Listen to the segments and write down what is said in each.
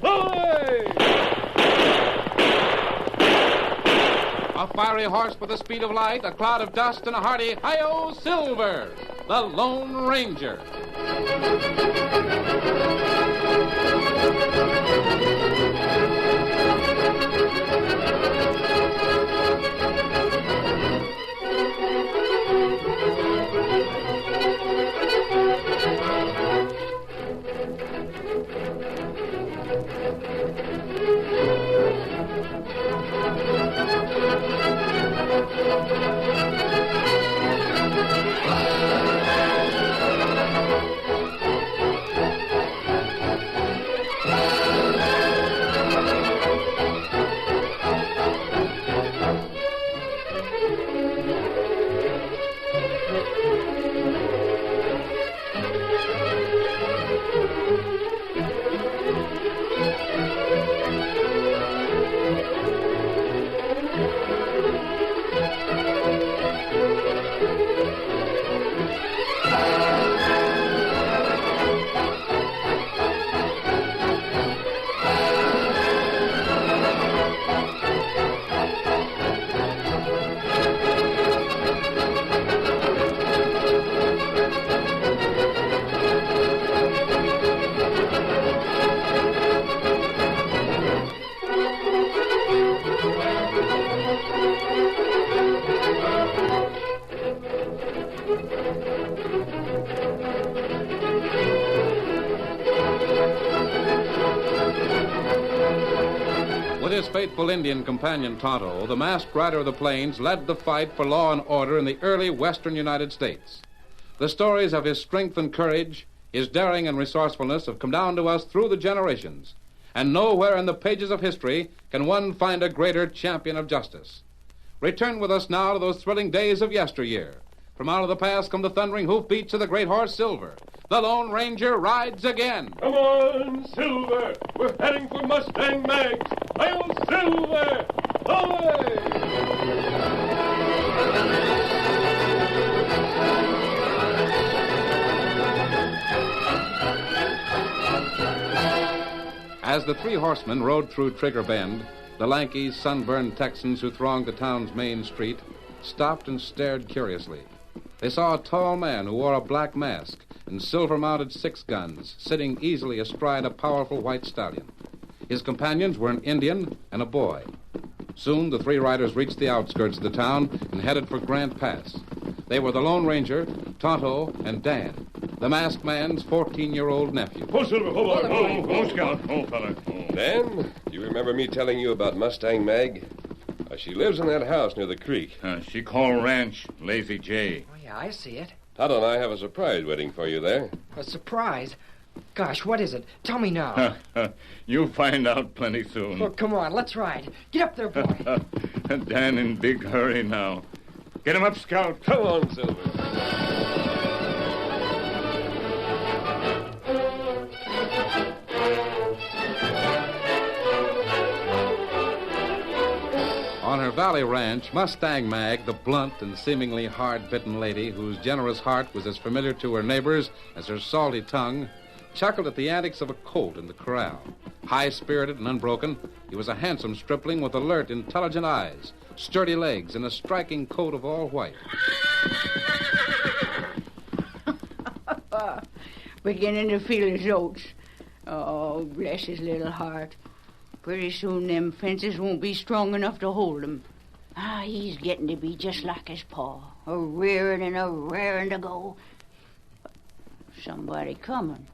Away! A fiery horse with the speed of light, a cloud of dust, and a hearty hi-yo Silver, the Lone Ranger. With his faithful Indian companion Tonto, the masked rider of the plains led the fight for law and order in the early western United States. The stories of his strength and courage, his daring and resourcefulness have come down to us through the generations, and nowhere in the pages of history can one find a greater champion of justice. Return with us now to those thrilling days of yesteryear. From out of the past come the thundering hoofbeats of the great horse Silver. The Lone Ranger rides again. Come on, Silver! We're heading for Mustang Mag's. Hail, Silver! Away! As the three horsemen rode through Trigger Bend, the lanky, sunburned Texans who thronged the town's main street stopped and stared curiously. They saw a tall man who wore a black mask and silver-mounted six guns sitting easily astride a powerful white stallion. His companions were an Indian and a boy. Soon the three riders reached the outskirts of the town and headed for Grant Pass. They were the Lone Ranger, Tonto, and Dan, the masked man's 14-year-old nephew. Oh, Silver, hold on. Oh, Scout. Oh, fella. Dan, you remember me telling you about Mustang Mag? She lives in that house near the creek. She called Ranch Lazy J. Oh, yeah, I see it. Tonto and I have a surprise waiting for you there. A surprise? Gosh, what is it? Tell me now. You'll find out plenty soon. Oh, come on, let's ride. Get up there, boy. Dan in big hurry now. Get him up, Scout. Come on, Silver. On her valley ranch, Mustang Mag, the blunt and seemingly hard-bitten lady whose generous heart was as familiar to her neighbors as her salty tongue, chuckled at the antics of a colt in the corral. High-spirited and unbroken, he was a handsome stripling with alert, intelligent eyes, sturdy legs, and a striking coat of all white. Beginning to feel his oats. Oh, bless his little heart. Pretty soon them fences won't be strong enough to hold him. He's getting to be just like his pa, a rearing and a raring to go. Somebody coming.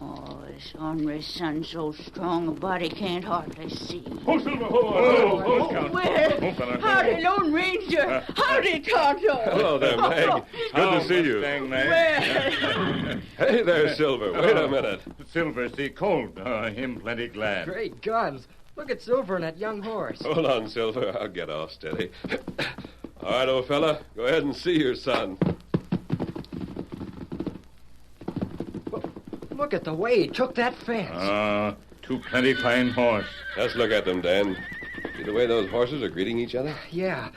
Oh, this ornery sun's so strong a body can't hardly see. Oh, Silver, hold on. Scout. Well, howdy, Lone Ranger. Howdy, Tonto. Hello there, Mag. Good to see you. Mustang Mag. Well, Hey there, Silver. Wait a minute. Silver, see, cold. Him plenty glad. Great guns. Look at Silver and that young horse. Hold on, Silver. I'll get all steady. All right, old fella. Go ahead and see your son. Look at the way he took that fence. Two plenty fine horse. Let's look at them, Dan. See the way those horses are greeting each other? Yeah.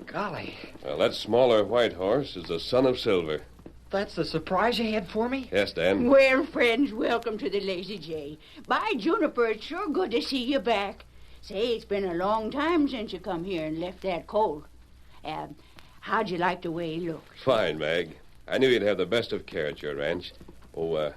Golly. Well, that smaller white horse is the son of Silver. That's the surprise you had for me? Yes, Dan. Well, friends, welcome to the Lazy J. By Juniper, it's sure good to see you back. Say, it's been a long time since you come here and left that colt. How'd you like the way he looks? Fine, Mag. I knew you'd have the best of care at your ranch. Oh,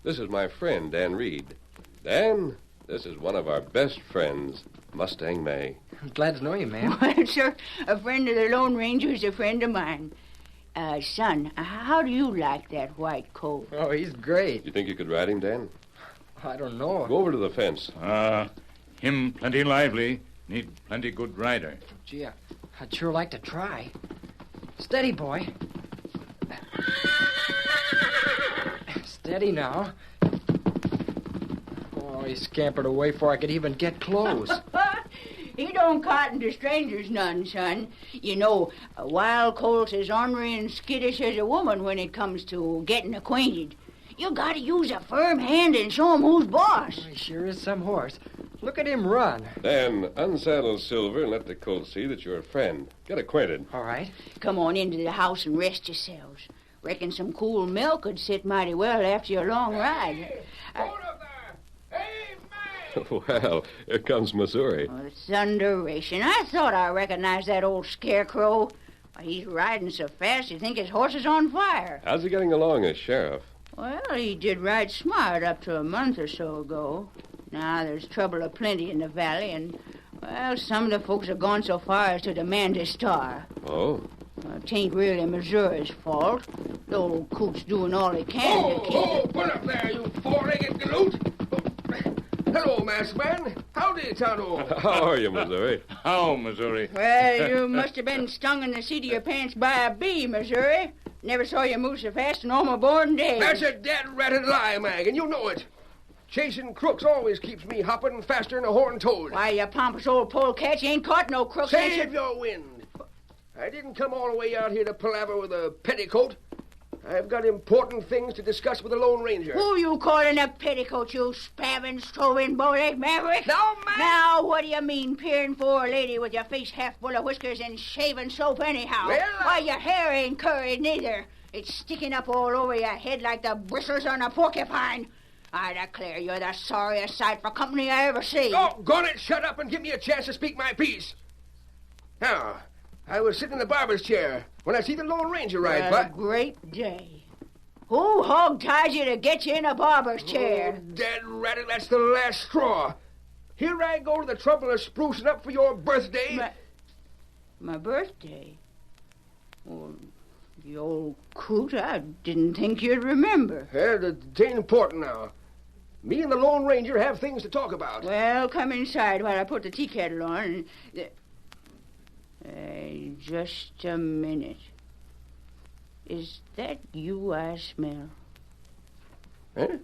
this is my friend, Dan Reed. Dan, this is one of our best friends, Mustang Mag. I'm glad to know you, man. Well, sir, a friend of the Lone Ranger is a friend of mine. Son, how do you like that white colt? Oh, he's great. You think you could ride him, Dan? I don't know. Go over to the fence. Him plenty lively. Need plenty good rider. Gee, I'd sure like to try. Steady, boy. Steady now. Oh, he scampered away before I could even get close. He don't cotton to strangers none, son. You know, a wild colt's as ornery and skittish as a woman when it comes to getting acquainted. You gotta use a firm hand and show him who's boss. He sure is some horse. Look at him run. Dan, unsaddle Silver and let the colt see that you're a friend. Get acquainted. All right. Come on into the house and rest yourselves. Reckon some cool milk would sit mighty well after your long ride. Hey, hold up there! Hey, man! Well, here comes Missouri. Oh, thunderation. I thought I recognized that old scarecrow. Why, he's riding so fast you'd think his horse is on fire. How's he getting along as sheriff? Well, he did ride smart up to a month or so ago. Now there's trouble aplenty in the valley, and, well, some of the folks have gone so far as to demand his star. Oh. Tain't really Missouri's fault. The old coot's doing all he can to keep it. Put up there, you four-legged galoot! Hello, masked man. Howdy, Tonto. How are you, Missouri? How, Missouri? Well, you must have been stung in the seat of your pants by a bee, Missouri. Never saw you move so fast in all my born days. That's a dead-ratted lie, Mag, and you know it. Chasing crooks always keeps me hopping faster than a horned toad. Why, you pompous old polecat, you ain't caught no crooks. Save your wind. I didn't come all the way out here to palaver with a petticoat. I've got important things to discuss with the Lone Ranger. Who you calling a petticoat, you spavined, strolling, bow-legged maverick? Now, Mag! Now, what do you mean, peering for a lady with your face half full of whiskers and shaving soap anyhow? Well, Why, your hair ain't curried neither. It's sticking up all over your head like the bristles on a porcupine. I declare you're the sorriest sight for company I ever see. Oh, gon' it, shut up and give me a chance to speak my piece. Now, I was sitting in the barber's chair when I see the Lone Ranger ride by. What a great day. Who hog-tied you to get you in a barber's chair? Oh, dead ratted, that's the last straw. Here I go to the trouble of sprucing up for your birthday. My birthday? Well, the old coot, I didn't think you'd remember. It ain't important now. Me and the Lone Ranger have things to talk about. Well, come inside while I put the tea kettle on. Just a minute. Is that you I smell? Huh?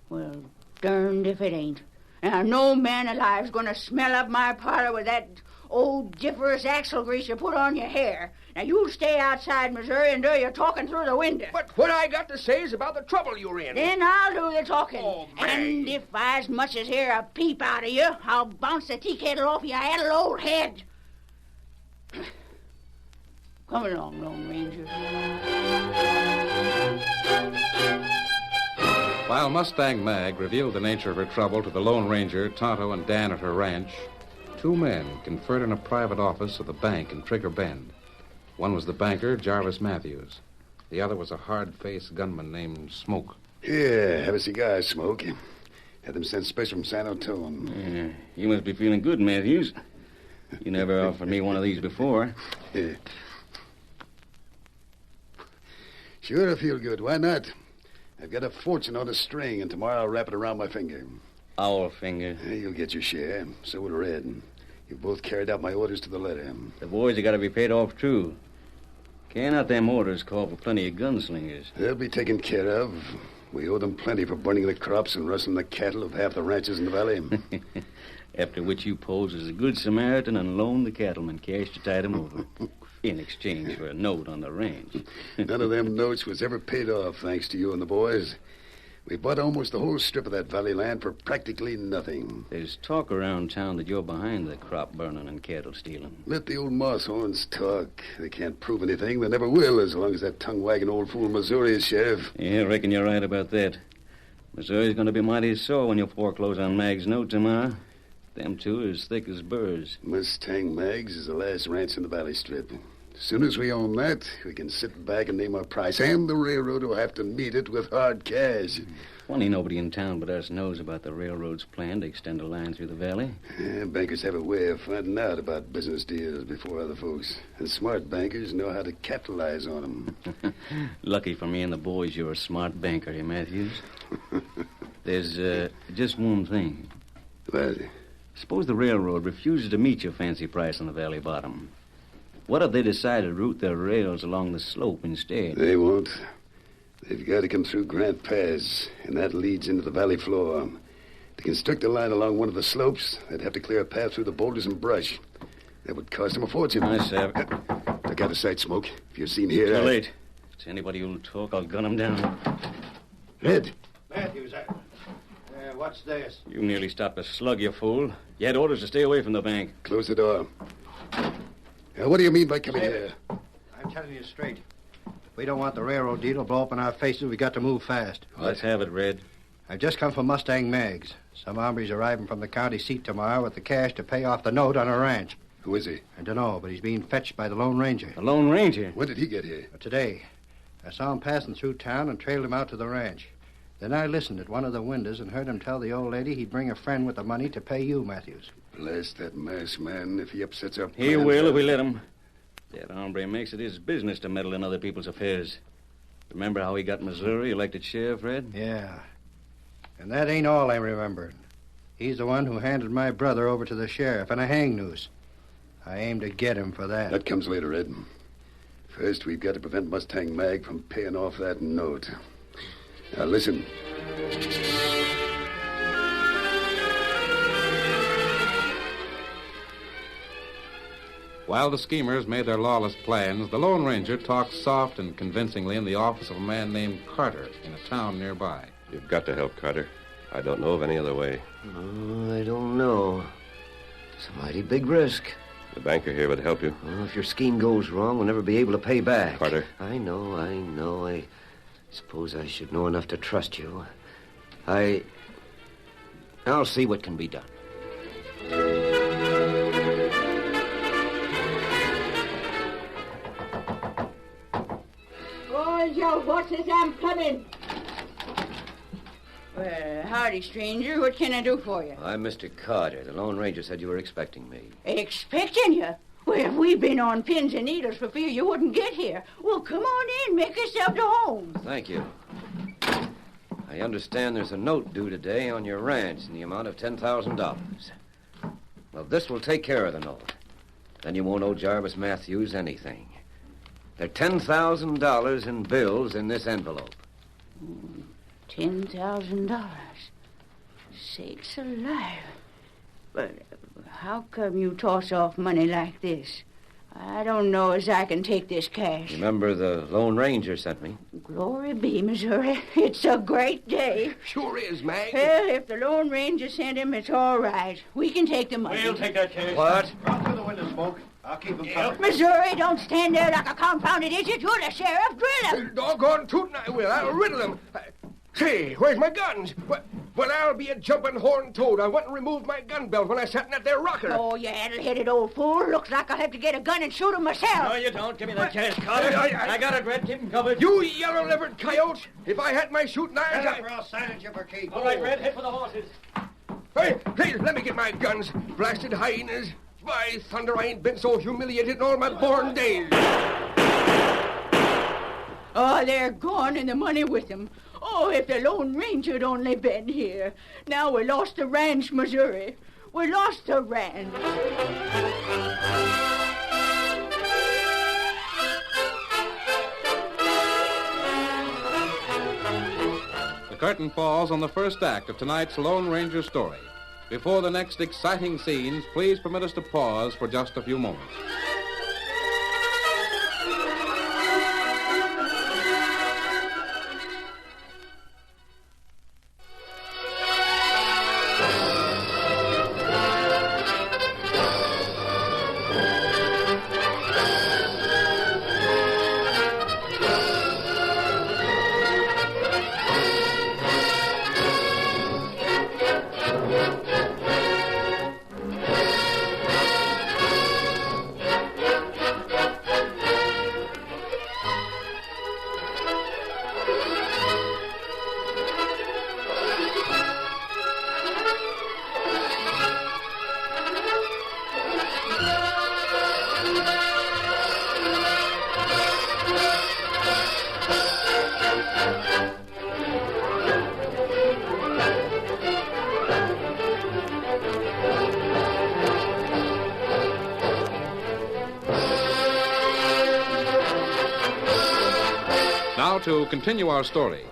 Well, darned if it ain't. Now, no man alive's gonna smell up my parlor with that old differous axle grease you put on your hair. Now, you stay outside, Missouri, and do your talking through the window. But what I got to say is about the trouble you're in. Then I'll do the talking. Oh, Mag. And if I as much as hear a peep out of you, I'll bounce the tea kettle off your addle old head. Come along, Lone Ranger. While Mustang Mag revealed the nature of her trouble to the Lone Ranger, Tonto, and Dan at her ranch, two men conferred in a private office of the bank in Trigger Bend. One was the banker, Jarvis Matthews. The other was a hard-faced gunman named Smoke. Yeah, have a cigar, Smoke. Had them sent special from San Antonio. You must be feeling good, Matthews. You never offered me one of these before. Yeah. Sure, I feel good. Why not? I've got a fortune on a string, and tomorrow I'll wrap it around my finger. Our finger. Yeah, you'll get your share. So will Red. You've both carried out my orders to the letter. The boys have got to be paid off, too. Carrying out them orders call for plenty of gunslingers. They'll be taken care of. We owe them plenty for burning the crops and rustling the cattle of half the ranches in the valley. After which you posed as a good Samaritan and loaned the cattlemen cash to tide them over. In exchange for a note on the ranch. None of them notes was ever paid off, thanks to you and the boys. We bought almost the whole strip of that valley land for practically nothing. There's talk around town that you're behind the crop burning and cattle stealing. Let the old moss-horns talk. They can't prove anything. They never will as long as that tongue-wagging old fool Missouri is sheriff. Yeah, I reckon you're right about that. Missouri's going to be mighty sore when you foreclose on Mag's note tomorrow. Them two are as thick as burrs. Mustang Mag's is the last ranch in the valley strip. As soon as we own that, we can sit back and name our price, and the railroad will have to meet it with hard cash. Funny nobody in town but us knows about the railroad's plan to extend a line through the valley. Yeah, bankers have a way of finding out about business deals before other folks. And smart bankers know how to capitalize on them. Lucky for me and the boys you're a smart banker, eh, Matthews? There's just one thing. What? Suppose the railroad refuses to meet your fancy price on the valley bottom. What if they decide to route their rails along the slope instead? They won't. They've got to come through Grant Pass, and that leads into the valley floor. To construct a line along one of the slopes, they'd have to clear a path through the boulders and brush. That would cost them a fortune. I say. Look out of sight, Smoke. If you're seen here... Too late. If it's anybody who'll talk, I'll gun him down. Red. Matthews, what's this? You nearly stopped a slug, you fool. You had orders to stay away from the bank. Close the door. What do you mean by coming here? I'm telling you straight. If we don't want the railroad deal to blow up in our faces, we got to move fast. Let's have it, Red. I've just come from Mustang Mag's. Some hombre's arriving from the county seat tomorrow with the cash to pay off the note on a ranch. Who is he? I don't know, but he's being fetched by the Lone Ranger. The Lone Ranger? When did he get here? Today. I saw him passing through town and trailed him out to the ranch. Then I listened at one of the windows and heard him tell the old lady he'd bring a friend with the money to pay you, Matthews. Bless that masked man if he upsets our He plans. will if we let him. That hombre makes it his business to meddle in other people's affairs. Remember how he got Missouri elected sheriff, Red? Yeah. And that ain't all I remembered. He's the one who handed my brother over to the sheriff in a hang noose. I aim to get him for that. That comes later, Ed. First, we've got to prevent Mustang Mag from paying off that note. Now, listen. While the schemers made their lawless plans, the Lone Ranger talked soft and convincingly in the office of a man named Carter in a town nearby. You've got to help, Carter. I don't know of any other way. Oh, I don't know. It's a mighty big risk. The banker here would help you. Well, if your scheme goes wrong, we'll never be able to pay back. Carter. I know. I suppose I should know enough to trust you. I'll see what can be done. Boys, your bosses, I'm coming. Well, howdy, stranger. What can I do for you? I'm Mr. Carter. The Lone Ranger said you were expecting me. Expecting you? Well, we've been on pins and needles for fear you wouldn't get here. Well, come on in. Make yourself to home. Thank you. I understand there's a note due today on your ranch in the amount of $10,000. Well, this will take care of the note. Then you won't owe Jarvis Matthews anything. There are $10,000 in bills in this envelope. $10,000. Sakes alive. But how come you toss off money like this? I don't know as I can take this cash. Remember the Lone Ranger sent me? Glory be, Missouri. It's a great day. Sure is, Mag. Well, if the Lone Ranger sent him, it's all right. We can take the money. We'll take that cash. What? Run through the window, Smoke. I'll keep him covered. Missouri, don't stand there like a confounded idiot. You're the sheriff. Drill him. Doggone tootin' I will. I'll riddle him. Say, where's my guns? Well, I'll be a jumping horned toad. I went and removed my gun belt when I sat in that there rocker. Oh, you addle-headed old fool. Looks like I'll have to get a gun and shoot him myself. No, you don't. Give me that cash, Carter. I got it, Red. Keep him covered. You yellow-livered coyote! If I had my shooting irons, I'll silence you for keep. All right, Red. Head for the horses. Hey, please, let me get my guns. Blasted hyenas. By thunder, I ain't been so humiliated in all my born days. Oh, they're gone and the money with them. Oh, if the Lone Ranger'd only been here. Now we lost the ranch, Missouri. We lost the ranch. The curtain falls on the first act of tonight's Lone Ranger story. Before the next exciting scenes, please permit us to pause for just a few moments. to continue our story.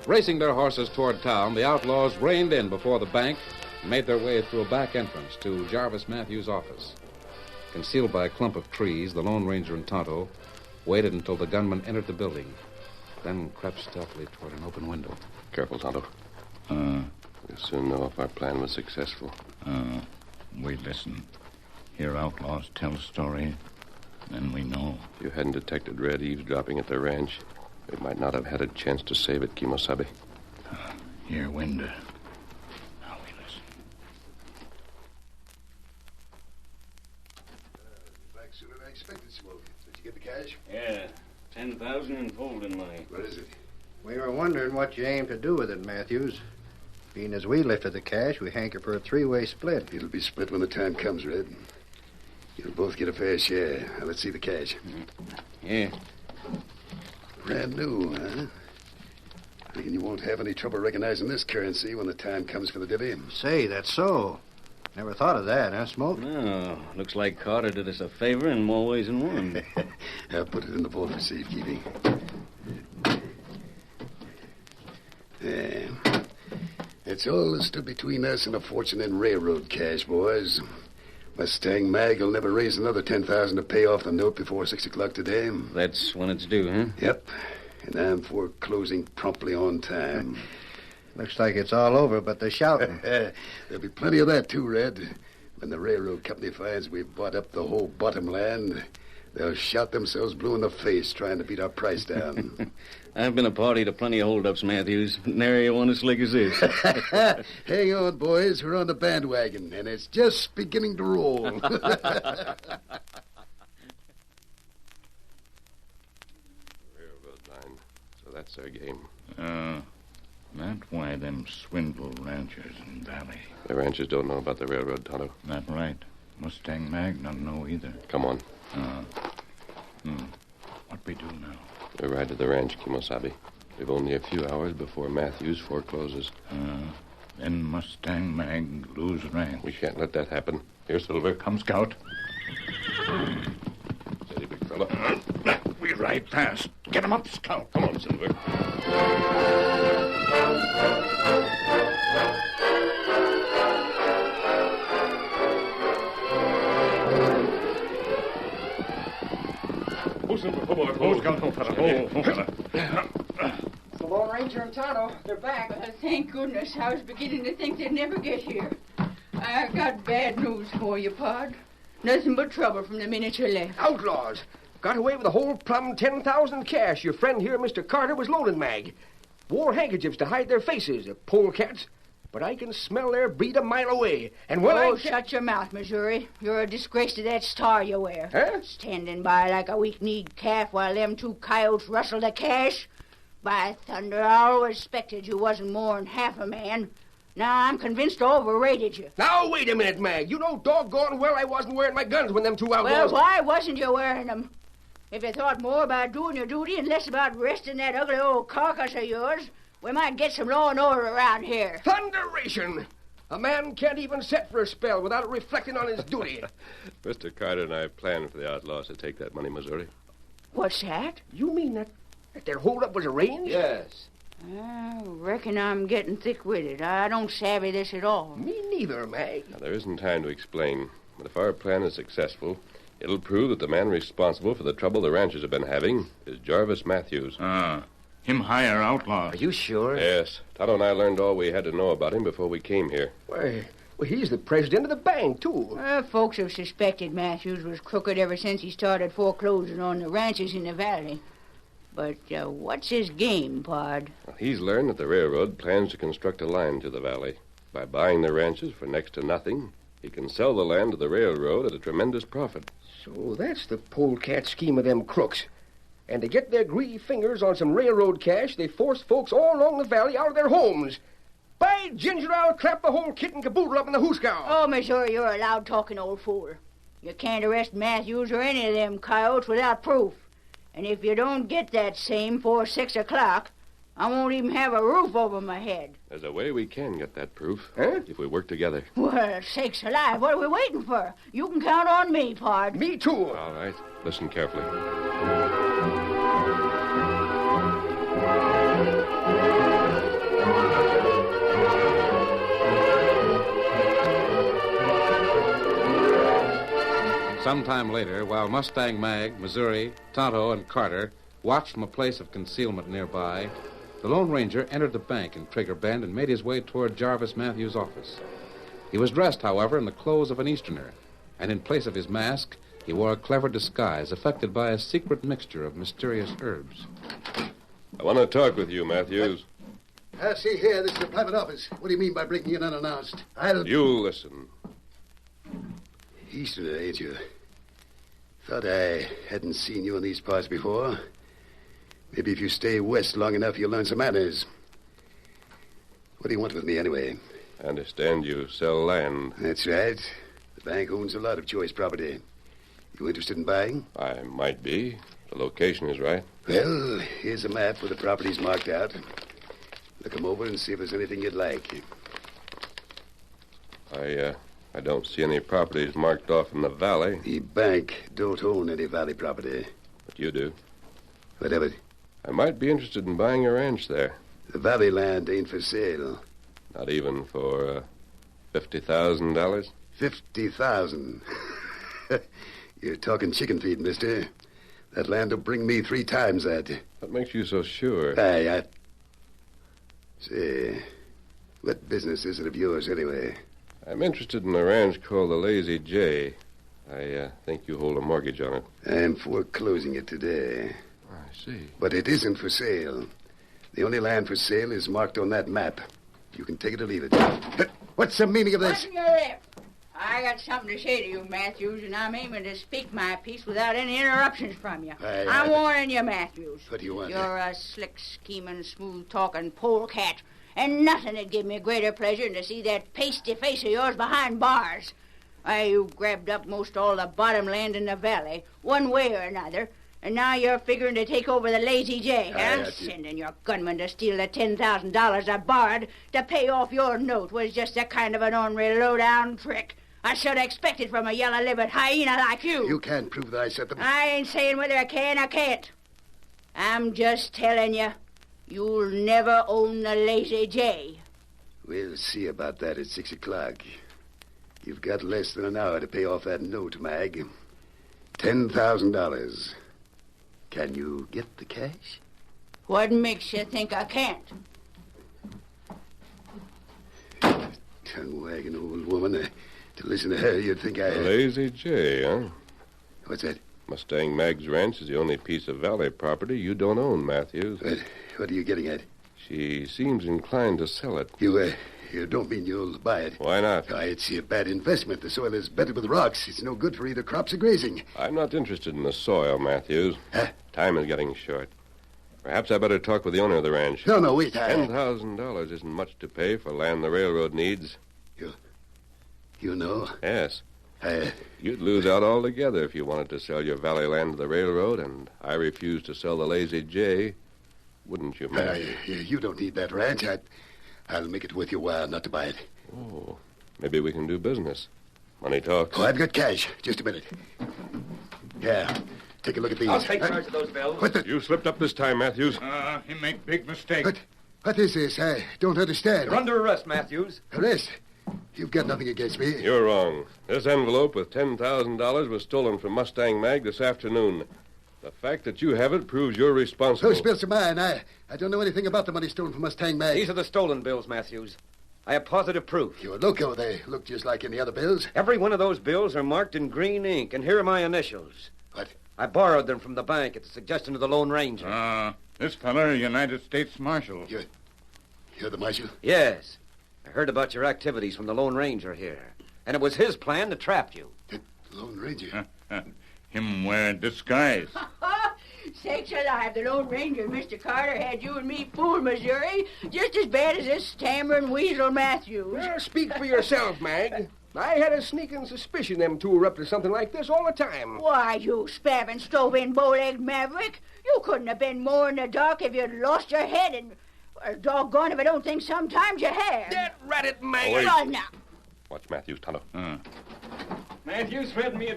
Racing their horses toward town, the outlaws reined in before the bank and made their way through a back entrance to Jarvis Matthews' office. Concealed by a clump of trees, the Lone Ranger and Tonto waited until the gunman entered the building, then crept stealthily toward an open window. Careful, Tonto. We'll soon know if our plan was successful. We listen. Hear outlaws tell a story, then we know. If you hadn't detected Red eavesdropping at the ranch, we might not have had a chance to save it, Kimosabe. Hear wind. Now we listen. Back sooner than I expected, Smoke. Did you get the cash? Yeah, 10,000 in folding money. What is it? We were wondering what you aim to do with it, Matthews. Being as we lifted the cash, we hanker for a three-way split. It'll be split when the time comes, Red. You'll both get a fair share. Now, let's see the cash. Yeah. Brand new, huh? Reckon you won't have any trouble recognizing this currency when the time comes for the divvy. Say, that's so. Never thought of that, huh, Smoke? No, looks like Carter did us a favor in more ways than one. I'll put it in the vault for safekeeping. Yeah. It's all that stood between us and a fortune in railroad cash, boys. Mustang Mag will never raise another 10,000 to pay off the note before 6 o'clock today. That's when it's due, huh? Yep. And I'm foreclosing promptly on time. Looks like it's all over, but they're shouting. There'll be plenty of that, too, Red. When the railroad company finds we've bought up the whole bottomland, they'll shout themselves blue in the face trying to beat our price down. I've been a party to plenty of holdups, Matthews. Nary one as slick as this. Hang on, boys. We're on the bandwagon, and it's just beginning to roll. Railroad line. So that's our game. That's why them swindle ranchers in Valley. The ranchers don't know about the railroad, Tonto. That right. Mustang Mag don't know either. Come on. What we do now? We ride to the ranch, Kimosabe. We've only a few hours before Matthews forecloses. Then Mustang Mag lose ranch. We can't let that happen. Here, Silver. Come, Scout. Steady, big fella. We ride fast. Get him up, Scout. Come on, Silver. Oh, Silver, come on. Oh, Scout, fella. The Lone Ranger and Tonto, they're back. Thank goodness. I was beginning to think they'd never get here. I got bad news for you, Pod. Nothing but trouble from the minute you left. Outlaws. Got away with a whole plum 10,000 cash. Your friend here, Mr. Carter, was loading Mag. Wore handkerchiefs to hide their faces, the polecats. But I can smell their breed a mile away. And when shut your mouth, Missouri. You're a disgrace to that star you wear. Huh? Standing by like a weak-kneed calf while them two coyotes rustle the cash. By thunder, I always expected you wasn't more'n half a man. Now I'm convinced I overrated you. Now, wait a minute, Mag. You know doggone well I wasn't wearing my guns when them two Well, outlaws... why wasn't you wearing them? If you thought more about doing your duty and less about resting that ugly old carcass of yours, we might get some law and order around here. Thunderation! A man can't even sit for a spell without reflecting on his duty. Mr. Carter and I planned for the outlaws to take that money, Missouri. What's that? You mean that their holdup was arranged? Yes. I reckon I'm getting thick-witted. I don't savvy this at all. Me neither, Mag. Now, there isn't time to explain, but if our plan is successful, it'll prove that the man responsible for the trouble the ranchers have been having is Jarvis Matthews. Him hire outlaw. Are you sure? Yes. Tonto and I learned all we had to know about him before we came here. Why, well, he's the president of the bank, too. Folks have suspected Matthews was crooked ever since he started foreclosing on the ranches in the valley. But what's his game, Pod? Well, he's learned that the railroad plans to construct a line to the valley. By buying the ranches for next to nothing, he can sell the land to the railroad at a tremendous profit. So that's the polecat scheme of them crooks. And to get their greedy fingers on some railroad cash, they forced folks all along the valley out of their homes. By ginger, I'll clap the whole kit and caboodle up in the hoosegow. Oh, Missouri, you're a loud-talking old fool. You can't arrest Matthews or any of them coyotes without proof. And if you don't get that same 4 6 o'clock, I won't even have a roof over my head. There's a way we can get that proof. Huh? If we work together. Well, sakes alive, what are we waiting for? You can count on me, Pod. Me, too. All right. Listen carefully. Sometime later, while Mustang Mag, Missouri, Tonto, and Carter watched from a place of concealment nearby, the Lone Ranger entered the bank in Trigger Bend and made his way toward Jarvis Matthews' office. He was dressed, however, in the clothes of an Easterner, and in place of his mask, he wore a clever disguise affected by a secret mixture of mysterious herbs. I want to talk with you, Matthews. See here, this is a private office. What do you mean by breaking in unannounced? You listen. Easterner, ain't you? Thought I hadn't seen you in these parts before. Maybe if you stay west long enough, you'll learn some manners. What do you want with me, anyway? I understand you sell land. That's right. The bank owns a lot of choice property. You interested in buying? I might be. The location is right. Well, here's a map with the properties marked out. Look them over and see if there's anything you'd like. I don't see any properties marked off in the valley. The bank don't own any valley property. But you do. Whatever. I might be interested in buying a ranch there. The valley land ain't for sale. Not even for $50,000? $50,000. You're talking chicken feed, mister. That land will bring me 3 times that. What makes you so sure? I Say, what business is it of yours, anyway? I'm interested in a ranch called the Lazy J. I think you hold a mortgage on it. I'm foreclosing it today. I see. But it isn't for sale. The only land for sale is marked on that map. You can take it or leave it. What's the meaning of this? Button your lip. I got something to say to you, Matthews, and I'm aiming to speak my piece without any interruptions from you. I'm warning you, Matthews. What do you want? You're a slick, scheming, smooth-talking polecat, and nothing would give me greater pleasure than to see that pasty face of yours behind bars. Why, you grabbed up most all the bottom land in the valley, one way or another, and now you're figuring to take over the Lazy J, huh? Sending your gunman to steal the $10,000 I borrowed to pay off your note was just a kind of an ornery, low-down trick I should have expected from a yellow-livered hyena like you. You can't prove that I set them. I ain't saying whether I can or can't. I'm just telling you, you'll never own the Lazy J. We'll see about that at 6 o'clock. You've got less than an hour to pay off that note, Mag. $10,000. Can you get the cash? What makes you think I can't? Tongue-wagging old woman. To listen to her, you'd think I... The Lazy J, huh? What's that? Mustang Mag's ranch is the only piece of valley property you don't own, Matthews. What are you getting at? She seems inclined to sell it. You don't mean you'll buy it? Why not? It's a bad investment. The soil is bedded with rocks. It's no good for either crops or grazing. I'm not interested in the soil, Matthews. Huh? Time is getting short. Perhaps I better talk with the owner of the ranch. No, wait. $10,000 isn't much to pay for land the railroad needs. You know? Yes. You'd lose out altogether if you wanted to sell your valley land to the railroad, and I refuse to sell the Lazy J. Wouldn't you, Matthews? You don't need that ranch. I'll make it worth your while not to buy it. Oh, maybe we can do business. Money talks. Oh, I've got cash. Just a minute. Yeah. Take a look at these. I'll take charge of those bills. What the... You slipped up this time, Matthews. He make big mistake. What is this? I don't understand. You're under arrest, Matthews. Arrest? You've got nothing against me. You're wrong. This envelope with $10,000 was stolen from Mustang Mag this afternoon. The fact that you have it proves you're responsible. Those bills are mine. I don't know anything about the money stolen from Mustang Mag. These are the stolen bills, Matthews. I have positive proof. You're loco. They look just like any other bills. Every one of those bills are marked in green ink, and here are my initials. What? I borrowed them from the bank at the suggestion of the Lone Ranger. This fella, United States Marshal. You're the marshal? Yes. I heard about your activities from the Lone Ranger here, and it was his plan to trap you. The Lone Ranger? Him wear disguise. Sakes alive, the Lone Ranger and Mr. Carter had you and me fooled, Missouri, just as bad as this stammering weasel Matthews. Well, speak for yourself, Mag. I had a sneaking suspicion them two were up to something like this all the time. Why, you spavined, stove-in, bow-legged maverick. You couldn't have been more in the dark if you'd lost your head, and doggone if I don't think sometimes you have. That ratted Mag. Oh, wait. Oh, now. Watch Matthews, Tonto. Matthews read me a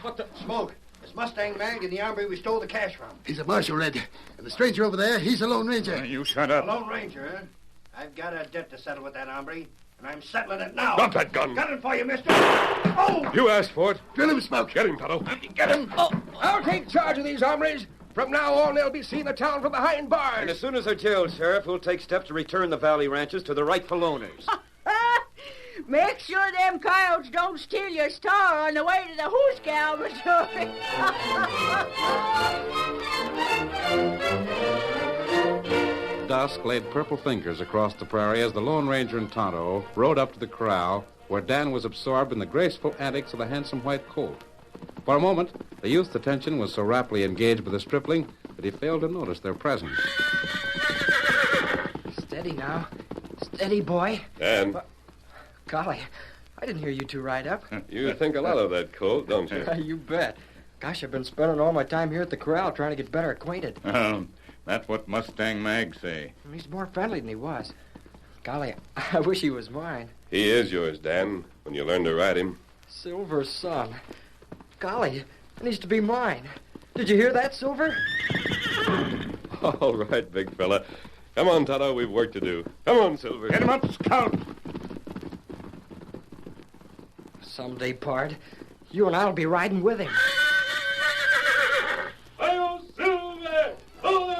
What the... Smoke. It's Mustang Mag and the hombre we stole the cash from. He's a marshal, Red. And the stranger over there, he's a Lone Ranger. You shut up. Lone Ranger, huh? I've got a debt to settle with that hombre. and I'm settling it now. Drop that gun. Got it for you, mister. Oh! You asked for it. Drill him, Smoke. Get him, Tonto. Get him. Oh, I'll take charge of these hombres. From now on, they'll be seeing the town from behind bars. And as soon as they're jailed, Sheriff, we'll take steps to return the valley ranches to the rightful owners. Make sure them coyotes don't steal your star on the way to the Hooskow, Missouri. Dusk laid purple fingers across the prairie as the Lone Ranger and Tonto rode up to the corral where Dan was absorbed in the graceful antics of the handsome white colt. For a moment, the youth's attention was so rapidly engaged with the stripling that he failed to notice their presence. Steady now. Steady, boy. Dan, Golly, I didn't hear you two ride up. you think a lot of that colt, don't you? You bet. Gosh, I've been spending all my time here at the corral trying to get better acquainted. That's what Mustang Mag say. He's more friendly than he was. Golly, I wish he was mine. He is yours, Dan, when you learn to ride him. Silver's son. Golly, it needs to be mine. Did you hear that, Silver? All right, big fella. Come on, Tonto, we've work to do. Come on, Silver. Get him up, Scout. Someday, Pard, you and I'll be riding with him. Hi-yo, Silver! Away!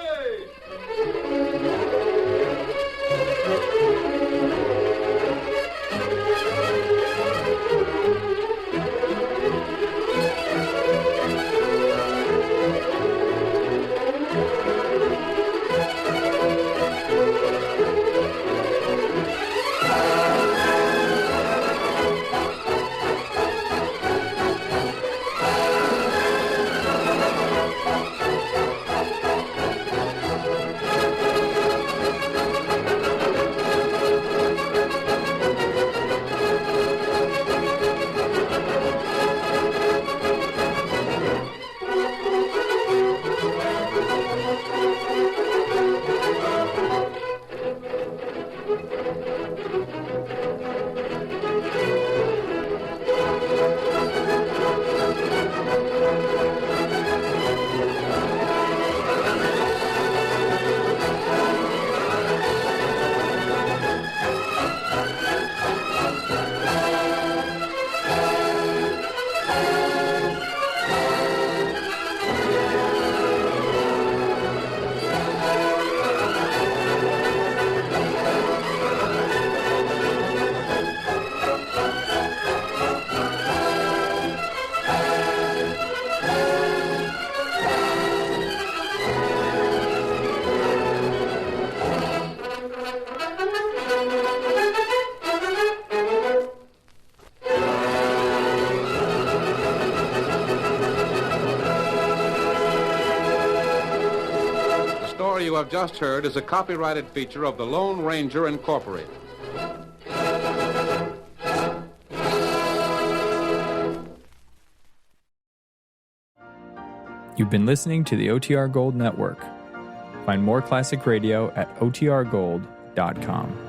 You have just heard is a copyrighted feature of the Lone Ranger Incorporated. You've been listening to the OTR Gold Network. Find more classic radio at otrgold.com.